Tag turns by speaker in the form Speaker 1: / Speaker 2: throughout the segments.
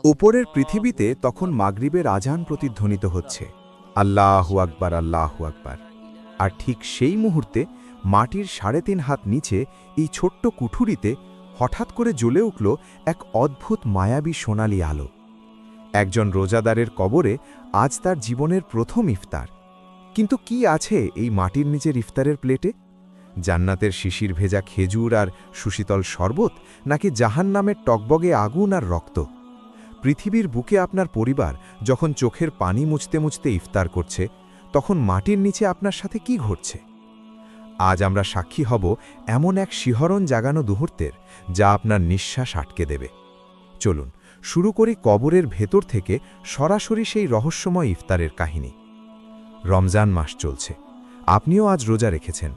Speaker 1: উপরের পৃথিবীতে তখন মাগরিবের আজান প্রতিধ্বনিত হচ্ছে, আল্লাহু আকবার আল্লাহু আকবার। আর ঠিক সেই মুহূর্তে মাটির ৩.৫ হাত নিচে এই ছোট্ট কুঠুরিতে হঠাৎ করে জ্বলে উঠল এক অদ্ভুত মায়াবী সোনালি আলো। একজন রোজাদারের কবরে আজ তার জীবনের প্রথম ইফতার। কিন্তু কি আছে এই মাটির নিচের ইফতারের প্লেটে? জান্নাতের শিশির ভেজা খেজুর আর সুশীতল শরবত, নাকি জাহান্নামের টকবগে আগুন আর রক্ত? পৃথিবীর বুকে আপনার পরিবার যখন চোখের পানি মুছতে মুছতে ইফতার করছে, তখন মাটির নিচে আপনার সাথে কি ঘটছে? আজ আমরা সাক্ষী হব এমন এক শিহরণ জাগানো মুহূর্তের, যা আপনার নিঃশ্বাস আটকে দেবে। চলুন শুরু করি কবরের ভেতর থেকে সরাসরি সেই রহস্যময় ইফতারের কাহিনী। রমজান মাস চলছে, আপনিও আজ রোজা রেখেছেন।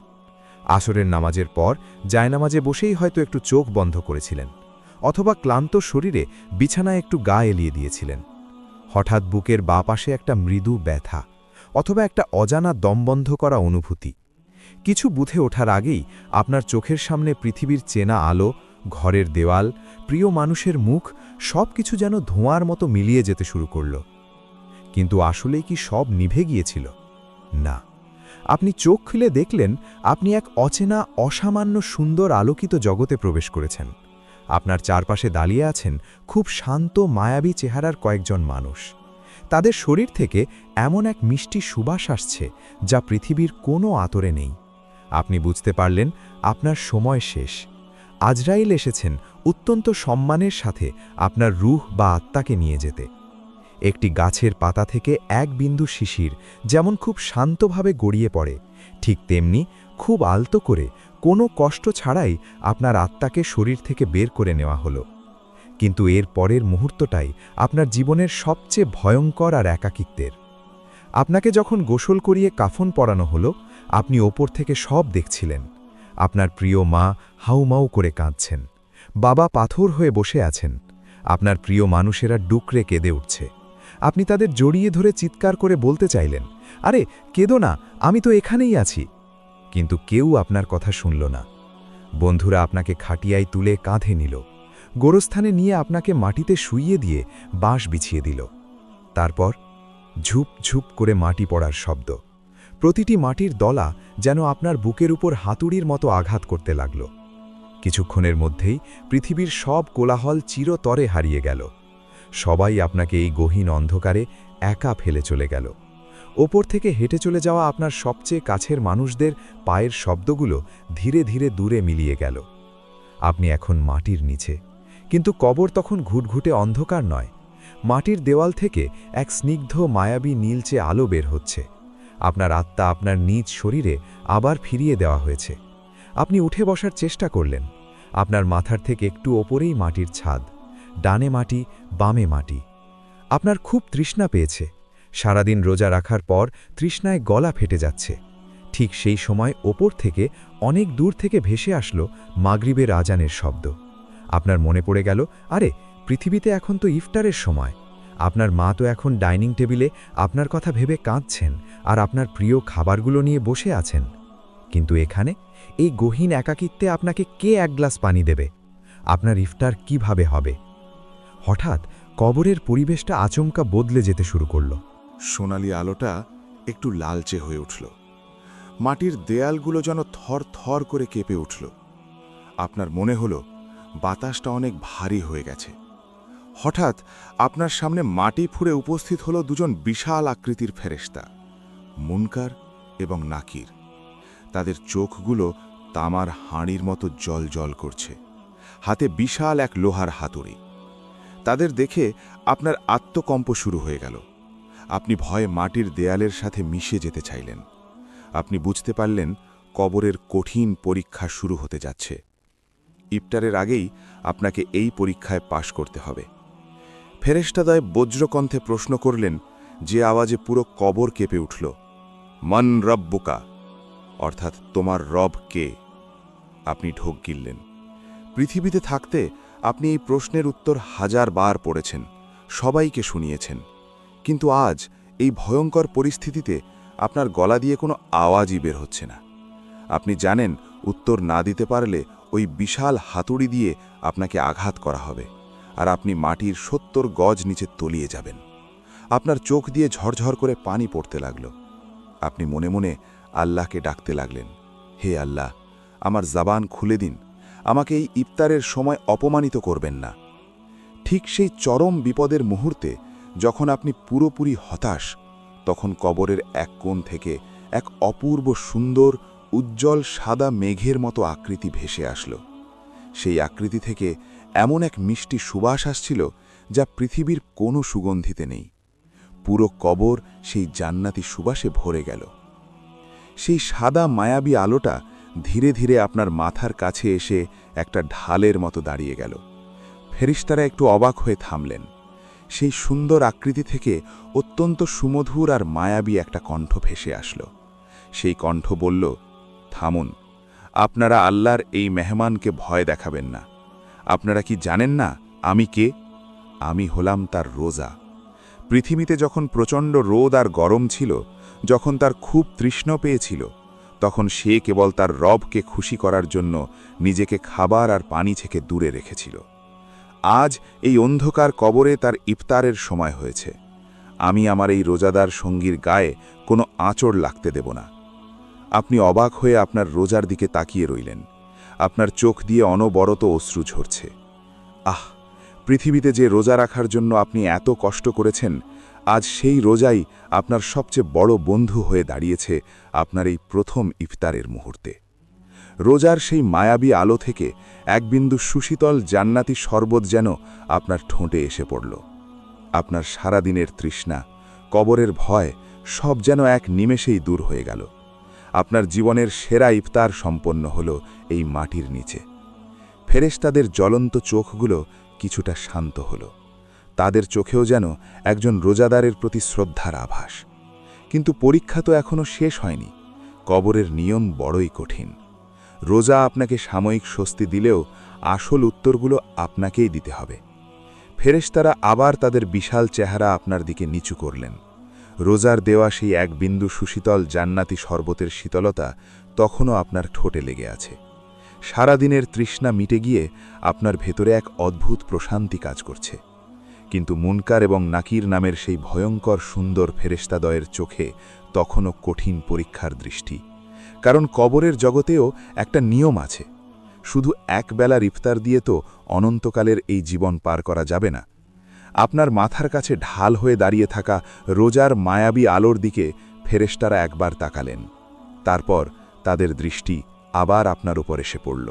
Speaker 1: আসরের নামাজের পর জায়নামাজে বসেই হয়তো একটু চোখ বন্ধ করেছিলেন, অথবা ক্লান্ত শরীরে বিছানায় একটু গা এলিয়ে দিয়েছিলেন। হঠাৎ বুকের বাঁ পাশে একটা মৃদু ব্যথা, অথবা একটা অজানা দমবন্ধ করা অনুভূতি। কিছু বুঝে ওঠার আগেই আপনার চোখের সামনে পৃথিবীর চেনা আলো, ঘরের দেওয়াল, প্রিয় মানুষের মুখ সব কিছু যেন ধোঁয়ার মতো মিলিয়ে যেতে শুরু করল। কিন্তু আসলেই কি সব নিভে গিয়েছিল? না। আপনি চোখ খুলে দেখলেন আপনি এক অচেনা, অসামান্য সুন্দর আলোকিত জগতে প্রবেশ করেছেন। আপনার চারপাশে দাঁড়িয়ে আছেন খুব শান্ত, মায়াবী চেহারার কয়েকজন মানুষ। তাদের শরীর থেকে এমন এক মিষ্টি সুবাস আসছে, যা পৃথিবীর কোনো আতরে নেই। আপনি বুঝতে পারলেন আপনার সময় শেষ। আজরাইল এসেছেন অত্যন্ত সম্মানের সাথে আপনার রূহ বা আত্মাকে নিয়ে যেতে। একটি গাছের পাতা থেকে এক বিন্দু শিশির যেমন খুব শান্তভাবে গড়িয়ে পড়ে, ঠিক তেমনি খুব আলতো করে, কোনো কষ্ট ছাড়াই আপনার আত্মাকে শরীর থেকে বের করে নেওয়া হলো। কিন্তু এর পরের মুহূর্তটাই আপনার জীবনের সবচেয়ে ভয়ঙ্কর আর একাকিত্বের। আপনাকে যখন গোসল করিয়ে কাফন পরানো হলো, আপনি ওপর থেকে সব দেখছিলেন। আপনার প্রিয় মা হাউমাউ করে কাঁদছেন, বাবা পাথর হয়ে বসে আছেন, আপনার প্রিয় মানুষেরা ডুকরে কেঁদে উঠছে। আপনি তাদের জড়িয়ে ধরে চিৎকার করে বলতে চাইলেন, আরে কেঁদো না, আমি তো এখানেই আছি। কিন্তু কেউ আপনার কথা শুনল না। বন্ধুরা আপনাকে খাটিয়ায় তুলে কাঁধে নিল, গোরস্থানে নিয়ে আপনাকে মাটিতে শুইয়ে দিয়ে বাঁশ বিছিয়ে দিল। তারপর ঝুপ ঝুপ করে মাটি পড়ার শব্দ, প্রতিটি মাটির দলা যেন আপনার বুকের উপর হাতুড়ির মতো আঘাত করতে লাগল। কিছুক্ষণের মধ্যেই পৃথিবীর সব কোলাহল চিরতরে হারিয়ে গেল। সবাই আপনাকে এই গহীন অন্ধকারে একা ফেলে চলে গেল। ওপর থেকে হেঁটে চলে যাওয়া আপনার সবচেয়ে কাছের মানুষদের পায়ের শব্দগুলো ধীরে ধীরে দূরে মিলিয়ে গেল। আপনি এখন মাটির নিচে, কিন্তু কবর তখন ঘুটঘুটে অন্ধকার নয়। মাটির দেওয়াল থেকে এক স্নিগ্ধ মায়াবী নীলচে আলো বের হচ্ছে। আপনার আত্মা আপনার নিজ শরীরে আবার ফিরিয়ে দেওয়া হয়েছে। আপনি উঠে বসার চেষ্টা করলেন। আপনার মাথার থেকে একটু ওপরেই মাটির ছাদ, ডানে মাটি, বামে মাটি। আপনার খুব তৃষ্ণা পেয়েছে। সারাদিন রোজা রাখার পর তৃষ্ণায় গলা ফেটে যাচ্ছে। ঠিক সেই সময় ওপর থেকে, অনেক দূর থেকে ভেসে আসলো মাগরিবের আজানের শব্দ। আপনার মনে পড়ে গেল, আরে পৃথিবীতে এখন তো ইফতারের সময়। আপনার মা তো এখন ডাইনিং টেবিলে আপনার কথা ভেবে কাঁদছেন, আর আপনার প্রিয় খাবারগুলো নিয়ে বসে আছেন। কিন্তু এখানে এই গহীন একাকিত্বে আপনাকে কে এক গ্লাস পানি দেবে? আপনার ইফতার কিভাবে হবে? হঠাৎ কবরের পরিবেশটা আচমকা বদলে যেতে শুরু করল।
Speaker 2: সোনালি আলোটা একটু লালচে হয়ে উঠল। মাটির দেয়ালগুলো যেন থর থর করে কেঁপে উঠল। আপনার মনে হলো বাতাসটা অনেক ভারী হয়ে গেছে। হঠাৎ আপনার সামনে মাটি ফুঁড়ে উপস্থিত হলো দুজন বিশাল আকৃতির ফেরেশতা, মুনকার এবং নাকির। তাদের চোখগুলো তামার হাঁড়ির মতো জল জল করছে, হাতে বিশাল এক লোহার হাতুড়ি। তাদের দেখে আপনার আত্মকম্প শুরু হয়ে গেল। আপনি ভয়ে মাটির দেয়ালের সাথে মিশে যেতে চাইলেন। আপনি বুঝতে পারলেন কবরের কঠিন পরীক্ষা শুরু হতে যাচ্ছে। ইফতারের আগেই আপনাকে এই পরীক্ষায় পাশ করতে হবে। ফেরেশতাদ্বয় বজ্রকণ্ঠে প্রশ্ন করলেন, যে আওয়াজে পুরো কবর কেঁপে উঠল, মান রব্বুকা, অর্থাৎ তোমার রব কে? আপনি ঢোক গিললেন। পৃথিবীতে থাকতে আপনি এই প্রশ্নের উত্তর 1000 বার পড়েছেন, সবাইকে শুনিয়েছেন। কিন্তু আজ এই ভয়ঙ্কর পরিস্থিতিতে আপনার গলা দিয়ে কোনো আওয়াজই বের হচ্ছে না। আপনি জানেন উত্তর না দিতে পারলে ওই বিশাল হাতুড়ি দিয়ে আপনাকে আঘাত করা হবে, আর আপনি মাটির ৭০ গজ নিচে তলিয়ে যাবেন। আপনার চোখ দিয়ে ঝরঝর করে পানি পড়তে লাগল। আপনি মনে মনে আল্লাহকে ডাকতে লাগলেন, হে আল্লাহ, আমার জবান খুলে দিন, আমাকে এই ইফতারের সময় অপমানিত করবেন না। ঠিক সেই চরম বিপদের মুহূর্তে যখন আপনি পুরোপুরি হতাশ, তখন কবরের এক কোণ থেকে এক অপূর্ব সুন্দর উজ্জ্বল সাদা মেঘের মতো আকৃতি ভেসে আসলো। সেই আকৃতি থেকে এমন এক মিষ্টি সুবাস আসছিল যা পৃথিবীর কোনো সুগন্ধিতে নেই। পুরো কবর সেই জান্নাতি সুবাসে ভরে গেল। সেই সাদা মায়াবী আলোটা ধীরে ধীরে আপনার মাথার কাছে এসে একটা ঢালের মতো দাঁড়িয়ে গেল। ফেরেশতারা একটু অবাক হয়ে থামলেন। সেই সুন্দর আকৃতি থেকে অত্যন্ত সুমধুর আর মায়াবী একটা কণ্ঠ ভেসে আসলো। সেই কণ্ঠ বলল, থামুন, আপনারা আল্লাহর এই মেহমানকে ভয় দেখাবেন না। আপনারা কি জানেন না আমি কে? আমি হলাম তার রোজা। পৃথিবীতে যখন প্রচণ্ড রোদ আর গরম ছিল, যখন তার খুব তৃষ্ণ পেয়েছিল, তখন সে কেবল তার রবকে খুশি করার জন্য নিজেকে খাবার আর পানি থেকে দূরে রেখেছিল। আজ এই অন্ধকার কবরে তার ইফতারের সময় হয়েছে। আমি আমার এই রোজাদার সঙ্গীর গায়ে কোনো আঁচড় লাগতে দেব না। আপনি অবাক হয়ে আপনার রোজার দিকে তাকিয়ে রইলেন। আপনার চোখ দিয়ে অনবরত অশ্রু ঝরছে। আহ, পৃথিবীতে যে রোজা রাখার জন্য আপনি এত কষ্ট করেছেন, আজ সেই রোজাই আপনার সবচেয়ে বড় বন্ধু হয়ে দাঁড়িয়েছে আপনার এই প্রথম ইফতারের মুহূর্তে। রোজার সেই মায়াবী আলো থেকে এক বিন্দু সুশীতল জান্নাতি শরবত যেন আপনার ঠোঁটে এসে পড়ল। আপনার সারাদিনের তৃষ্ণা, কবরের ভয় সব যেন এক নিমেষেই দূর হয়ে গেল। আপনার জীবনের সেরা ইফতার সম্পন্ন হল এই মাটির নিচে। ফেরেশতাদের জ্বলন্ত চোখগুলো কিছুটা শান্ত হল। তাদের চোখেও যেন একজন রোজাদারের প্রতি শ্রদ্ধার আভাস। কিন্তু পরীক্ষা তো এখনও শেষ হয়নি। কবরের নিয়ম বড়ই কঠিন। রোজা আপনাকে সাময়িক স্বস্তি দিলেও আসল উত্তরগুলো আপনাকেই দিতে হবে। ফেরেশতারা আবার তাদের বিশাল চেহারা আপনার দিকে নিচু করলেন। রোজার দেওয়া সেই এক বিন্দু সুশীতল জান্নাতি শরবতের শীতলতা তখনও আপনার ঠোঁটে লেগে আছে। সারাদিনের তৃষ্ণা মিটে গিয়ে আপনার ভেতরে এক অদ্ভুত প্রশান্তি কাজ করছে। কিন্তু মুনকার এবং নাকির নামের সেই ভয়ঙ্কর সুন্দর ফেরেশতাদ্বয়ের চোখে তখনও কঠিন পরীক্ষার দৃষ্টি। কারণ কবরের জগতেও একটা নিয়ম আছে। শুধু এক বেলার ইফতার দিয়ে তো অনন্তকালের এই জীবন পার করা যাবে না। আপনার মাথার কাছে ঢাল হয়ে দাঁড়িয়ে থাকা রোজার মায়াবী আলোর দিকে ফেরেশতারা একবার তাকালেন। তারপর তাদের দৃষ্টি আবার আপনার উপর এসে পড়ল।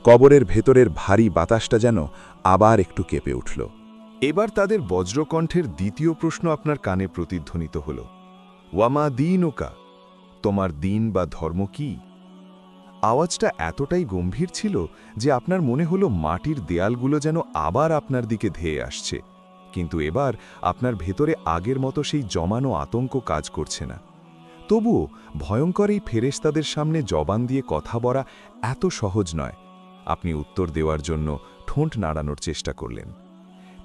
Speaker 2: কবরের ভেতরের ভারী বাতাসটা যেন আবার একটু কেঁপে উঠল।
Speaker 3: এবার তাদের বজ্রকণ্ঠের দ্বিতীয় প্রশ্ন আপনার কানে প্রতিধ্বনিত হল, ওয়ামা দীনুকা, তোমার দিন বা ধর্ম কি? আওয়াজটা এতটাই গম্ভীর ছিল যে আপনার মনে হলো মাটির দেয়ালগুলো যেন আবার আপনার দিকে ধেয়ে আসছে। কিন্তু এবার আপনার ভেতরে আগের মতো সেই জমানো আতঙ্ক কাজ করছে না। তবুও ভয়ঙ্কর এই ফেরেশতাদের সামনে জবান দিয়ে কথা বলা এত সহজ নয়। আপনি উত্তর দেওয়ার জন্য ঠোঁট নাড়ানোর চেষ্টা করলেন।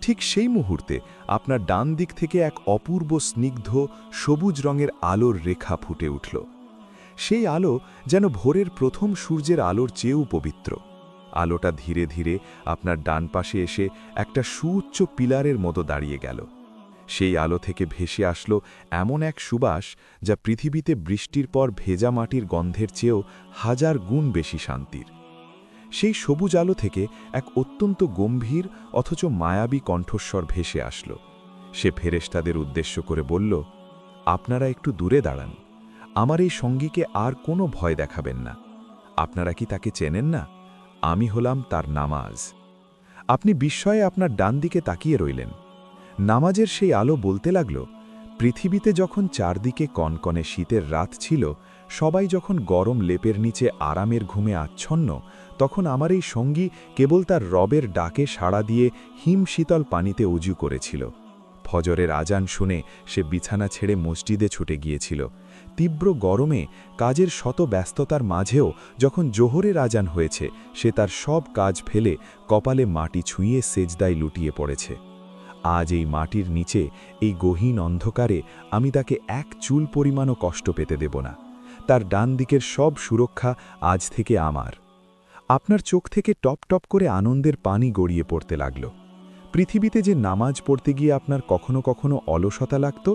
Speaker 3: ঠিক সেই মুহূর্তে আপনার ডান দিক থেকে এক অপূর্ব স্নিগ্ধ সবুজ রঙের আলোর রেখা ফুটে উঠল। সেই আলো যেন ভোরের প্রথম সূর্যের আলোর চেয়েও পবিত্র। আলোটা ধীরে ধীরে আপনার ডান পাশে এসে একটা সুউচ্চ পিলারের মতো দাঁড়িয়ে গেল। সেই আলো থেকে ভেসে আসলো এমন এক সুবাস যা পৃথিবীতে বৃষ্টির পর ভেজা মাটির গন্ধের চেয়েও 1000 গুণ বেশি শান্তির। সেই সবুজ আলো থেকে এক অত্যন্ত গম্ভীর অথচ মায়াবী কণ্ঠস্বর ভেসে আসলো। সে ফেরেশতাদের উদ্দেশ্য করে বলল, আপনারা একটু দূরে দাঁড়ান। আমার এই সঙ্গীকে আর কোনো ভয় দেখাবেন না। আপনারা কি তাকে চেনেন না? আমি হলাম তার নামাজ। আপনি বিস্ময়ে আপনার ডান দিকে তাকিয়ে রইলেন। নামাজের সেই আলো বলতে লাগল, পৃথিবীতে যখন চারদিকে কনকনে শীতের রাত ছিল, সবাই যখন গরম লেপের নিচে আরামের ঘুমে আচ্ছন্ন, তখন আমার এই সঙ্গী কেবল তার রবের ডাকে সাড়া দিয়ে হিম শীতল পানিতে উজু করেছিল। ফজরের আজান শুনে সে বিছানা ছেড়ে মসজিদে ছুটে গিয়েছিল। তীব্র গরমে কাজের শত ব্যস্ততার মাঝেও যখন জোহরের আজান হয়েছে, সে তার সব কাজ ফেলে কপালে মাটি ছুঁয়ে সেজদায় লুটিয়ে পড়েছে। আজ এই মাটির নিচে এই গহীন অন্ধকারে আমি তাকে এক চুল পরিমাণও কষ্ট পেতে দেব না। তার ডান দিকের সব সুরক্ষা আজ থেকে আমার। আপনার চোখ থেকে টপ টপ করে আনন্দের পানি গড়িয়ে পড়তে লাগল। পৃথিবীতে যে নামাজ পড়তে গিয়ে আপনার কখনো কখনো অলসতা লাগত,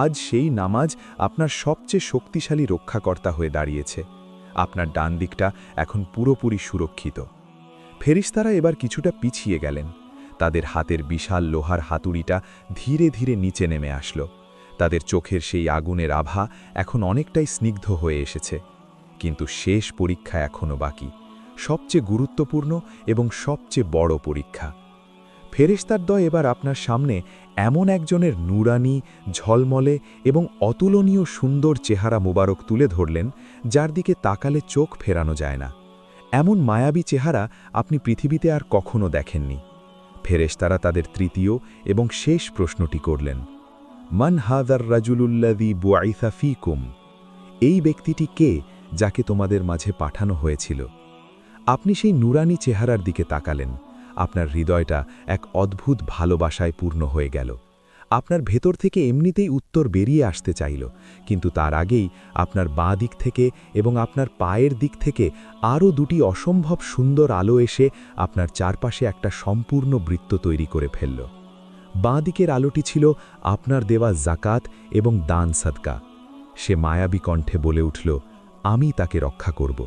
Speaker 3: আজ সেই নামাজ আপনার সবচেয়ে শক্তিশালী রক্ষাকর্তা হয়ে দাঁড়িয়েছে। আপনার ডান দিকটা এখন পুরোপুরি সুরক্ষিত। ফেরেশতারা এবার কিছুটা পিছিয়ে গেলেন। তাদের হাতের বিশাল লোহার হাতুড়িটা ধীরে ধীরে নিচে নেমে আসলো। তাদের চোখের সেই আগুনের আভা এখন অনেকটাই স্নিগ্ধ হয়ে এসেছে। কিন্তু শেষ পরীক্ষা এখনও বাকি, সবচেয়ে গুরুত্বপূর্ণ এবং সবচেয়ে বড় পরীক্ষা। ফেরেশতার দল এবার আপনার সামনে এমন একজনের নুরানি, ঝলমলে এবং অতুলনীয় সুন্দর চেহারা মোবারক তুলে ধরলেন, যার দিকে তাকালে চোখ ফেরানো যায় না। এমন মায়াবী চেহারা আপনি পৃথিবীতে আর কখনো দেখেননি। ফেরেশতারা তাদের তৃতীয় এবং শেষ প্রশ্নটি করলেন, মান হাদার রাজুলুল্লাযী বুআইসা ফীকুম? এই ব্যক্তিটি কে, যাকে তোমাদের মাঝে পাঠানো হয়েছিল? আপনি সেই নুরানি চেহারার দিকে তাকালেন। আপনার হৃদয়টা এক অদ্ভুত ভালোবাসায় পূর্ণ হয়ে গেল। আপনার ভেতর থেকে এমনিতেই উত্তর বেরিয়ে আসতে চাইল, কিন্তু তার আগেই আপনার বাঁ দিক থেকে এবং আপনার পায়ের দিক থেকে আরও দুটি অসম্ভব সুন্দর আলো এসে আপনার চারপাশে একটা সম্পূর্ণ বৃত্ত তৈরি করে ফেলল। বাঁ দিকের আলোটি ছিল আপনার দেওয়া জাকাত এবং দান সাদকা। সে মায়াবী কণ্ঠে বলে উঠল, আমি তাকে রক্ষা করব।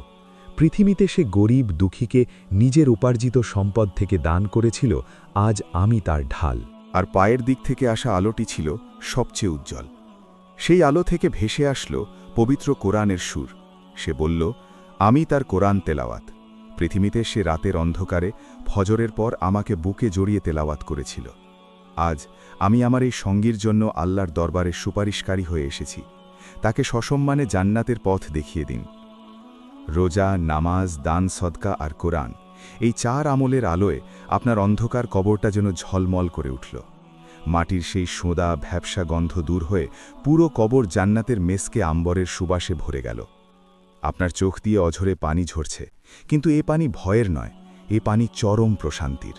Speaker 3: পৃথিবীতে সে গরিব দুঃখীকে নিজের উপার্জিত সম্পদ থেকে দান করেছিল, আজ আমি তার ঢাল।
Speaker 1: আর পায়ের দিক থেকে আসা আলোটি ছিল সবচেয়ে উজ্জ্বল। সেই আলো থেকে ভেসে আসলো পবিত্র কোরআনের সুর। সে বলল, আমি তার কোরআন তেলাওয়াত। পৃথিবীতে সে রাতের অন্ধকারে ফজরের পর আমাকে বুকে জড়িয়ে তেলাওয়াত করেছিল। আজ আমি আমার এই সঙ্গীর জন্য আল্লাহর দরবারে সুপারিশকারী হয়ে এসেছি। তাকে সসম্মানে জান্নাতের পথ দেখিয়ে দিন। রোজা, নামাজ, দান সদকা আর কোরআন, এই চার আমলের আলোয় আপনার অন্ধকার কবরটা যেন ঝলমল করে উঠল। মাটির সেই সোঁদা ভ্যাপসা গন্ধ দূর হয়ে পুরো কবর জান্নাতের মেসকে আম্বরের সুবাসে ভরে গেল। আপনার চোখ দিয়ে অঝরে পানি ঝরছে, কিন্তু এ পানি ভয়ের নয়, এ পানি চরম প্রশান্তির।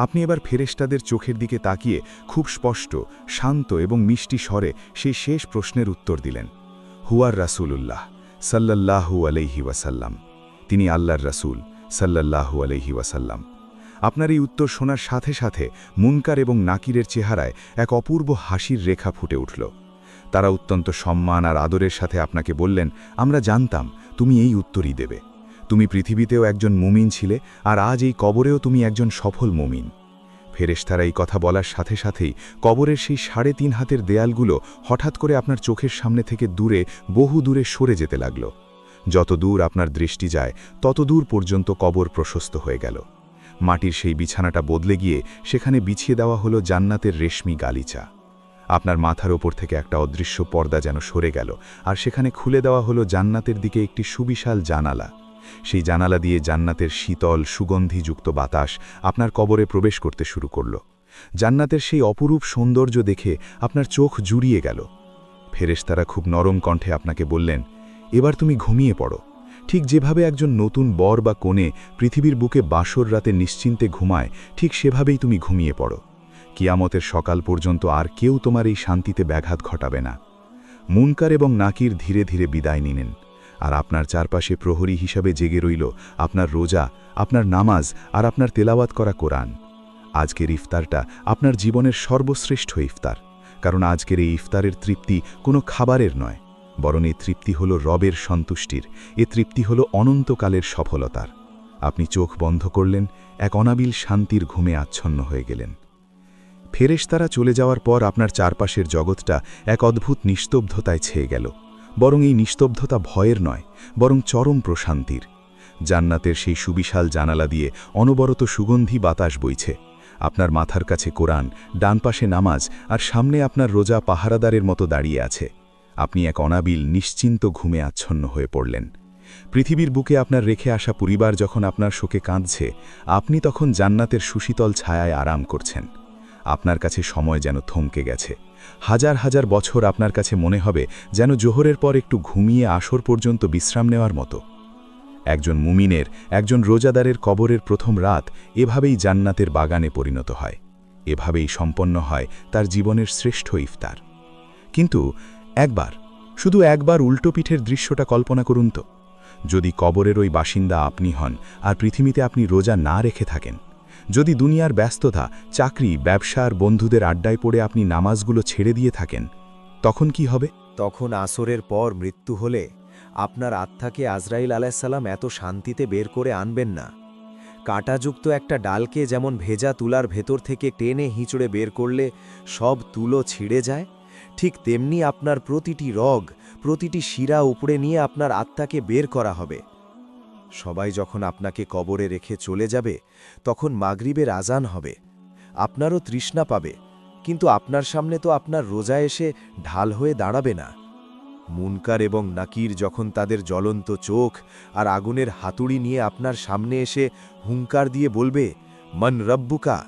Speaker 1: আপনি এবার ফেরেশতাদের চোখের দিকে তাকিয়ে খুব স্পষ্ট, শান্ত এবং মিষ্টি স্বরে সেই শেষ প্রশ্নের উত্তর দিলেন, হুয়ার রাসূলুল্লাহ সাল্লাল্লাহু আলাইহি ওয়াসাল্লাম। তিনি আল্লাহর রাসূল সাল্লাল্লাহু আলাইহি ওয়াসাল্লাম। আপনার এই উত্তর শোনার সাথে সাথে মুনকার এবং নাকিরের চেহারায় এক অপূর্ব হাসির রেখা ফুটে উঠল। তারা অত্যন্ত সম্মান আর আদরের সাথে আপনাকে বললেন, আমরা জানতাম তুমি এই উত্তরই দেবে। তুমি পৃথিবীতেও একজন মুমিন ছিলে, আর আজ এই কবরেও তুমি একজন সফল মুমিন। ফেরেশতারা এই কথা বলার সাথে সাথেই কবরের সেই ৩.৫ হাতের দেয়ালগুলো হঠাৎ করে আপনার চোখের সামনে থেকে দূরে, বহু দূরে সরে যেতে লাগল। যত দূর আপনার দৃষ্টি যায়, তত দূর পর্যন্ত কবর প্রশস্ত হয়ে গেল। মাটির সেই বিছানাটা বদলে গিয়ে সেখানে বিছিয়ে দেওয়া হলো জান্নাতের রেশমি গালিচা। আপনার মাথার ওপর থেকে একটা অদৃশ্য পর্দা যেন সরে গেল, আর সেখানে খুলে দেওয়া হলো জান্নাতের দিকে একটি সুবিশাল জানালা। সেই জানালা দিয়ে জান্নাতের শীতল সুগন্ধিযুক্ত বাতাস আপনার কবরে প্রবেশ করতে শুরু করল। জান্নাতের সেই অপরূপ সৌন্দর্য দেখে আপনার চোখ জুড়িয়ে গেল। ফেরেশতারা খুব নরম কণ্ঠে আপনাকে বললেন, এবার তুমি ঘুমিয়ে পড়ো। ঠিক যেভাবে একজন নতুন বর বা কনে পৃথিবীর বুকে বাসর রাতে নিশ্চিন্তে ঘুমায়, ঠিক সেভাবেই তুমি ঘুমিয়ে পড়ো। কিয়ামতের সকাল পর্যন্ত আর কেউ তোমার এই শান্তিতে ব্যাঘাত ঘটাবে না। মুনকার এবং নাকির ধীরে ধীরে বিদায় নিলেন, আর আপনার চারপাশে প্রহরী হিসাবে জেগে রইল আপনার রোজা, আপনার নামাজ আর আপনার তেলাওয়াত করা কোরআন। আজকের ইফতারটা আপনার জীবনের সর্বশ্রেষ্ঠ ইফতার, কারণ আজকের এই ইফতারের তৃপ্তি কোনো খাবারের নয়, বরং এই তৃপ্তি হলো রবের সন্তুষ্টির, এ তৃপ্তি হলো অনন্তকালের সফলতার। আপনি চোখ বন্ধ করলেন, এক অনাবিল শান্তির ঘুমে আচ্ছন্ন হয়ে গেলেন। ফেরেশতারা চলে যাওয়ার পর আপনার চারপাশের জগৎটা এক অদ্ভুত নিস্তব্ধতায় ছেয়ে গেল। বরং এই নিস্তব্ধতা ভয়ের নয়, বরং চরম প্রশান্তির। জান্নাতের সেই সুবিশাল জানালা দিয়ে অনবরত সুগন্ধি বাতাস বইছে। আপনার মাথার কাছে কোরআন, ডান পাশে নামাজ, আর সামনে আপনার রোজা পাহারাদারের মতো দাঁড়িয়ে আছে। আপনি এক অনাবিল নিশ্চিন্ত ঘুমে আচ্ছন্ন হয়ে পড়লেন। পৃথিবীর বুকে আপনার রেখে আসা পরিবার যখন আপনার শোকে কাঁদছে, আপনি তখন জান্নাতের সুশীতল ছায়ায় আরাম করছেন। আপনার কাছে সময় যেন থমকে গেছে। হাজার হাজার বছর আপনার কাছে মনে হবে যেন জোহরের পর একটু ঘুমিয়ে আসর পর্যন্ত বিশ্রাম নেওয়ার মতো। একজন মুমিনের, একজন রোজাদারের কবরের প্রথম রাত এভাবেই জান্নাতের বাগানে পরিণত হয়। এভাবেই সম্পন্ন হয় তার জীবনের শ্রেষ্ঠ ইফতার। কিন্তু একবার, শুধু একবার উল্টো পিঠের দৃশ্যটা কল্পনা করুন তো। যদি কবরের ওই বাসিন্দা আপনি হন, আর পৃথিবীতে আপনি রোজা না রেখে থাকেন,
Speaker 3: যদি দুনিয়ার ব্যস্ততা, চাকরি, ব্যবসা আর বন্ধুদের আড্ডায় পড়ে আপনি নামাজগুলো ছেড়ে দিয়ে থাকেন, তখন কি হবে?
Speaker 1: তখন আসরের পর মৃত্যু হলে আপনার আত্মাকে আজরাইল আলাইসাল্লাম এত শান্তিতে বের করে আনবেন না। কাঁটাযুক্ত একটা ডালকে যেমন ভেজা তুলার ভেতর থেকে টেনে হিঁচড়ে বের করলে সব তুলো ছিঁড়ে যায়, ঠিক তেমনি আপনার প্রতিটি রগ, প্রতিটি শিরা উপড়ে নিয়ে আপনার আত্মাকে বের করা হবে। সবাই যখন আপনাকে কবরে রেখে চলে যাবে, তখন মাগরিবের আজান হবে। আপনারও তৃষ্ণা পাবে, কিন্তু আপনার সামনে তো আপনার রোজা এসে ঢাল হয়ে দাঁড়াবে না। মুনকার এবং নাকির যখন তাদের জ্বলন্ত চোখ আর আগুনের হাতুড়ি নিয়ে আপনার সামনে এসে হুঙ্কার দিয়ে বলবে, মন রব্বুকা,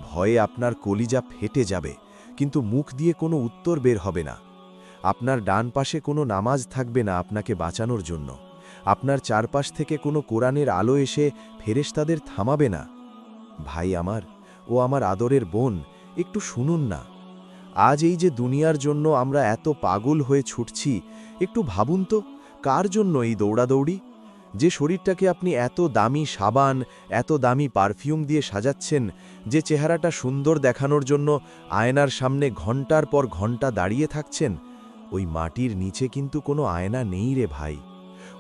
Speaker 1: ভয়ে আপনার কলিজা ফেটে যাবে, কিন্তু মুখ দিয়ে কোনো উত্তর বের হবে না। আপনার ডান পাশে কোনো নামাজ থাকবে না আপনাকে বাঁচানোর জন্য। আপনার চারপাশ থেকে কোনো কোরআনের আলো এসে ফেরেশতাদের থামাবে না। ভাই আমার ও আমার আদরের বোন, একটু শুনুন না। আজ এই যে দুনিয়ার জন্য আমরা এত পাগল হয়ে ছুটছি, একটু ভাবুন তো কার জন্য এই দৌড়াদৌড়ি? যে শরীরটাকে আপনি এত দামি সাবান, এত দামি পারফিউম দিয়ে সাজাচ্ছেন, যে চেহারাটা সুন্দর দেখানোর জন্য আয়নার সামনে ঘন্টার পর ঘন্টা দাঁড়িয়ে থাকছেন, ওই মাটির নিচে কিন্তু কোনো আয়না নেই রে ভাই।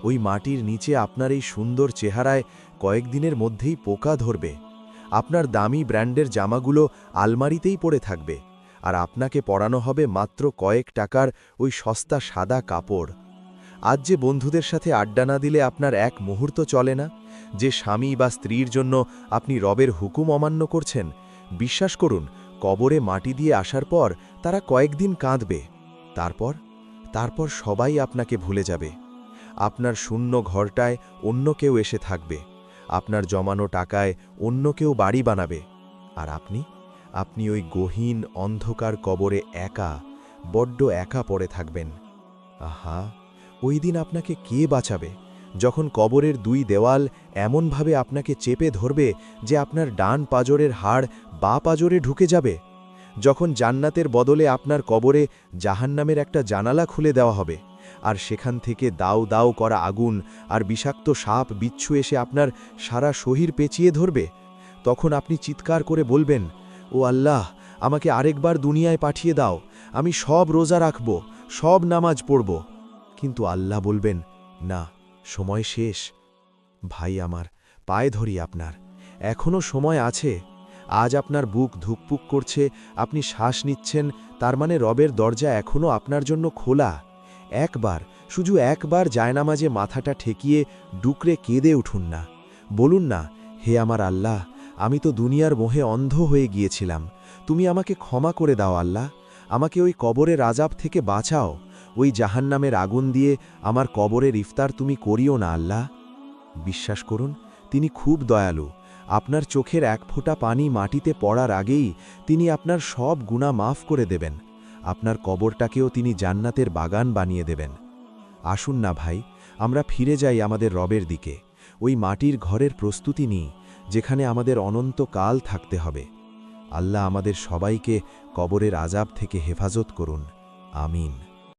Speaker 1: ওই মাটির নিচে আপনার এই সুন্দর চেহারায় কয়েকদিনের মধ্যেই পোকা ধরবে। আপনার দামি ব্র্যান্ডের জামাগুলো আলমারিতেই পড়ে থাকবে, আর আপনাকে পরানো হবে মাত্র কয়েক টাকার ওই সস্তা সাদা কাপড়। আজ যে বন্ধুদের সাথে আড্ডা না দিলে আপনার এক মুহূর্ত চলে না, যে স্বামী বা স্ত্রীর জন্য আপনি রবের হুকুম অমান্য করছেন, বিশ্বাস করুন কবরে মাটি দিয়ে আসার পর তারা কয়েকদিন কাঁদবে। তারপর সবাই আপনাকে ভুলে যাবে। আপনার শূন্য ঘরটায় অন্য কেউ এসে থাকবে, আপনার জমানো টাকায় অন্য কেউ বাড়ি বানাবে, আর আপনি ওই গহীন অন্ধকার কবরে একা, বড্ড একা পড়ে থাকবেন। আহা, ওই দিন আপনাকে কে বাঁচাবে, যখন কবরের দুই দেওয়াল এমনভাবে আপনাকে চেপে ধরবে যে আপনার ডান পাঁজরের হাড় বাঁ পাঁজরে ঢুকে যাবে, যখন জান্নাতের বদলে আপনার কবরে জাহান্নামের একটা জানালা খুলে দেওয়া হবে, আর সেখান থেকে দাউ দাউ করা আগুন আর বিষাক্ত সাপ বিচ্ছু এসে আপনার সারা শরীর পেঁচিয়ে ধরবে, তখন আপনি চিৎকার করে বলবেন, ও আল্লাহ, আমাকে আরেকবার দুনিয়ায় পাঠিয়ে দাও, আমি সব রোজা রাখব, সব নামাজ পড়ব। কিন্তু আল্লাহ বলবেন, না, সময় শেষ। ভাই আমার, পায়ে ধরি আপনার, এখনও সময় আছে। আজ আপনার বুক ধুকপুক করছে, আপনি শ্বাস নিচ্ছেন, তার মানে রবের দরজা এখনও আপনার জন্য খোলা। শুধু একবার জায়নামাজে মাথাটা ঠেকিয়ে ডুকরে কেঁদে উঠুন না। বলুন না, হে আমার আল্লাহ, আমি তো দুনিয়ার মোহে অন্ধ হয়ে গিয়েছিলাম, তুমি আমাকে ক্ষমা করে দাও আল্লাহ, আমাকে ওই কবরের আযাব থেকে বাঁচাও, ওই জাহান্নামের আগুন দিয়ে আমার কবরের ইফতার তুমি করিও না আল্লাহ। বিশ্বাস করুন, তিনি খুব দয়ালু। আপনার চোখের এক ফোঁটা পানি মাটিতে পড়ার আগেই তিনি আপনার সব গুনাহ মাফ করে দেবেন, আপনার কবরটাকেও তিনি জান্নাতের বাগান বানিয়ে দেবেন। আসুন না ভাই, আমরা ফিরে যাই আমাদের রবের দিকে, ওই মাটির ঘরের প্রস্তুতি নিই, যেখানে আমাদের অনন্তকাল থাকতে হবে। আল্লাহ আমাদের সবাইকে কবরের আযাব থেকে হেফাজত করুন। আমিন।